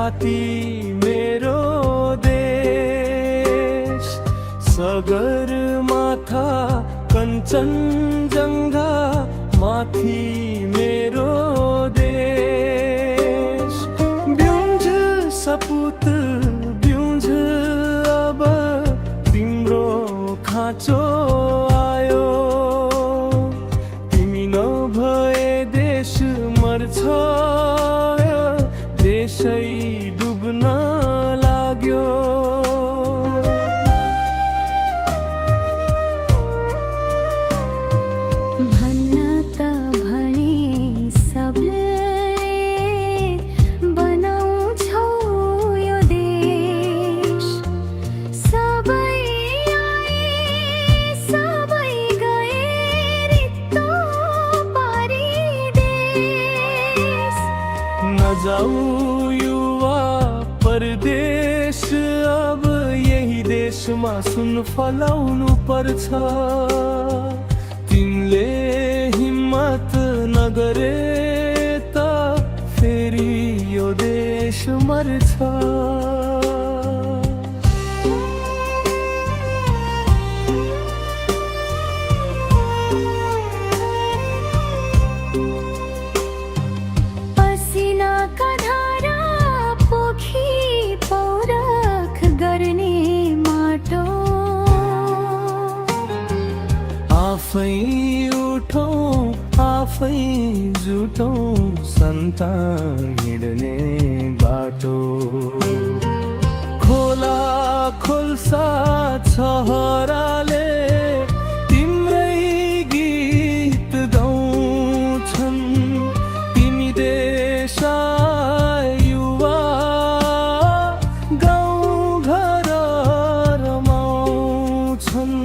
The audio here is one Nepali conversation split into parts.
छाती मेरो देश, सगरमाथा कञ्चनजङ्घा माथि मेरो देश। ब्युँझ सपुत ब्युँझ अब तिम्रो खाँचो आयो, तिमी नभए देश मर्छ, देशै डुब्न लाग्यो। भन्न त भने सबले बनाउँछौ यो देश, सबै आए सबै गए रित्तो पारिदेश। नजाऊ युवा परदेश, अब यही देशमा सुन फलाउनु पर्छ। तिमीले हिम्मत नगरे त फेरि यो देश मर्छ। पसिनाका धारा पोखी पौरख गर्ने माटो, आफै उठौँ आफै जुटौँ सन्तान हिँड्ने बाटो। खोला खोल्सा छहराले तिम्रै गीत गाउँछन्, तिमी देश युवा गाउँ घर रमाउँछन्।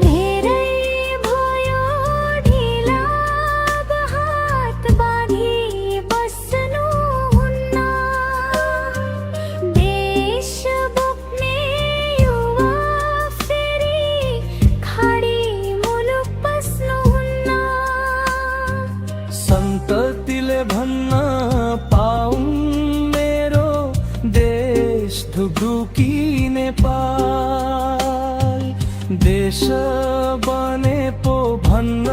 धेरै भयो ढिला हात बाँधी बस्नुहुन्न, देश बोक्ने युवा फेरि खाडी मुलुक बस्नुहुन्न। सन्ततिले भन्न पाऊँ मेरो देश ढुकढुकी नेपाल, देश बने पो भन्न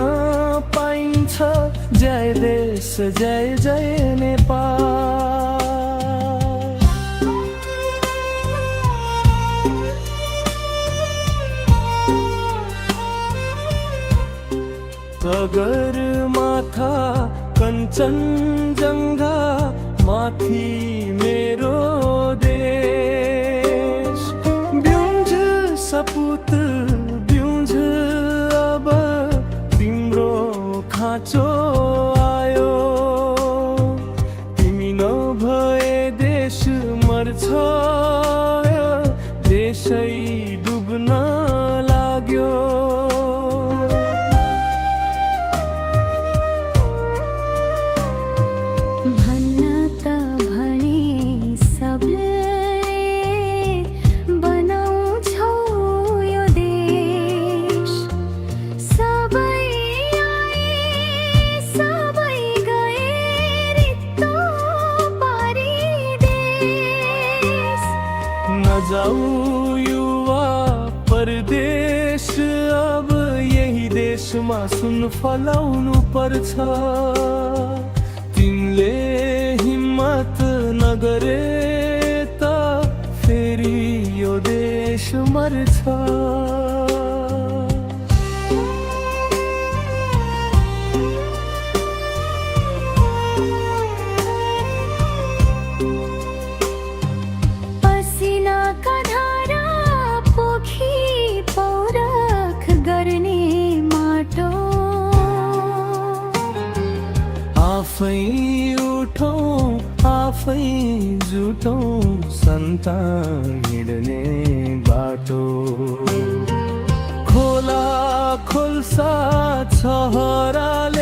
पाइन्छ जय देश जय जय नेपाल। सगरमाथा कञ्चनजङ्घा माथि मेरो देश, ब्युँझ सपुत ब्युँझ अब तिम्रो खाँचो आयो, तिमी नभए देश मर्छ, देशै डुब्न लाग्यो। भन्न त भने सबले बनाउँछौ यो देश, सबै आए सबै गए रित्तो पारिदेश। नजाऊ युवा परदेश, अब यही देशमा सुन फलाउनु पर्छ। तिमीले हिम्मत नगरे त फेरि यो देश मर्छ। पसिनाका धारा पोखी पौरख गर्ने माटो, आफै उठौँ आफै जुटौँ सन्तान हिँड्ने बाटो। खोला खोल्सा छहराले